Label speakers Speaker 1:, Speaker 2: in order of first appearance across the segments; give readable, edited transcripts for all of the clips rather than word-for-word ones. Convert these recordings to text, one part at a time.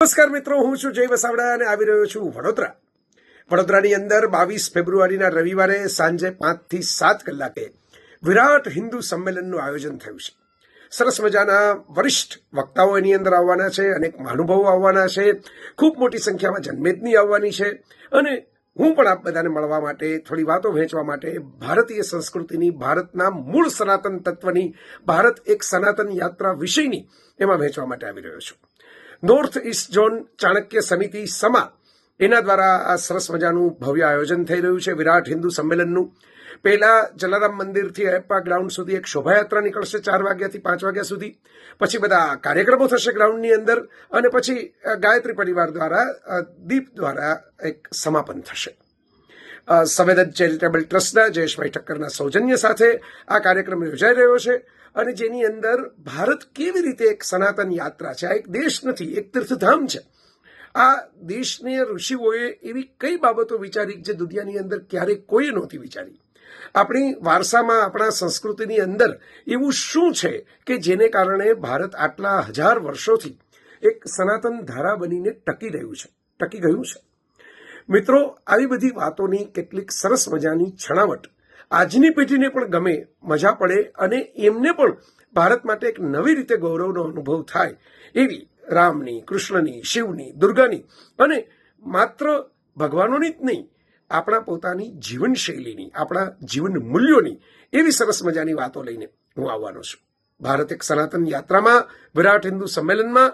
Speaker 1: નમસ્કાર મિત્રો, હું છું જય વસાવડા અને આવી રહ્યો છું વડોદરાની અંદર 22 ફેબ્રુઆરીના રવિવારે સાંજે 5 થી 7 કલાકે વિરાટ હિન્દુ સંમેલનનું આયોજન થયું છે. સરસ મજાના વરિષ્ઠ વક્તાઓ એની અંદર આવવાના છે, અનેક મહાનુભાવો આવવાના છે, ખૂબ મોટી સંખ્યામાં જનમેદની આવવાની છે અને હું પણ આપ બધાને મળવા માટે, થોડી વાતો વહેંચવા માટે, ભારતીય સંસ્કૃતિની, ભારતના મૂળ સનાતન તત્વની, ભારત એક સનાતન યાત્રા વિષયની એમાં વહેંચવા માટે આવી રહ્યો છું. નોર્થ ઇસ્ટ ઝોન ચાણક્ય સમિતિ સમા એના દ્વારા આ સરસ મજાનું ભવ્ય આયોજન થઈ રહ્યું છે વિરાટ હિન્દુ સંમેલનનું. પહેલા જલારામ મંદિરથી અયપ્પા ગ્રાઉન્ડ સુધી એક શોભાયાત્રા નીકળશે 4 વાગ્યાથી 5 વાગ્યા સુધી. પછી બધા કાર્યક્રમો થશે ગ્રાઉન્ડની અંદર અને પછી ગાયત્રી પરિવાર દ્વારા દીપ દ્વારા એક સમાપન થશે. સંવેદન ચેરિટેબલ ટ્રસ્ટના જયેશભાઈ ઠક્કરના સૌજન્ય સાથે આ કાર્યક્રમ યોજાઈ રહ્યો છે અને જેની અંદર ભારત કેવી રીતે એક સનાતન યાત્રા છે. આ એક દેશ નથી, એક તીર્થધામ છે. આ દેશને ઋષિઓએ એવી કઈ બાબતો વિચારી જે દુનિયાની અંદર ક્યારેય કોઈએ નહોતી વિચારી. આપણી વારસામાં, આપણા સંસ્કૃતિની અંદર એવું શું છે કે જેને કારણે ભારત આટલા હજાર વર્ષોથી એક સનાતન ધારા બનીને ટકી ગયું છે. મિત્રો, આવી બધી વાતોની કેટલીક સરસ મજાની છણાવટ આજની પેઢીને પણ ગમે, મજા પડે અને એમને પણ ભારત માટે એક નવી રીતે ગૌરવનો અનુભવ થાય એવી રામની, કૃષ્ણની, શિવની, દુર્ગાની અને માત્ર ભગવાનોની જ નહીં, આપણા પોતાની જીવનશૈલીની, આપણા જીવન મૂલ્યોની એવી સરસ મજાની વાતો લઈને હું આવવાનો છું. ભારત એક સનાતન યાત્રામાં, વિરાટ હિન્દુ સંમેલનમાં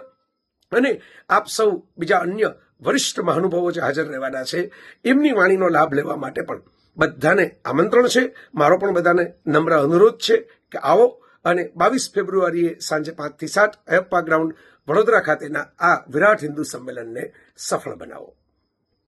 Speaker 1: અને આપ સૌ બીજા અન્ય વરિષ્ઠ મહાનુભાવો જે હાજર રહેવાના છે એમની વાણીનો લાભ લેવા માટે પણ બધાને આમંત્રણ છે. મારો પણ બધાને નમ્ર અનુરોધ છે કે આવો અને 22 ફેબ્રુઆરીએ સાંજે 5 થી 7 અયપ્પા ગ્રાઉન્ડ વડોદરા ખાતેના આ વિરાટ હિન્દુ સંમેલનને સફળ બનાવો.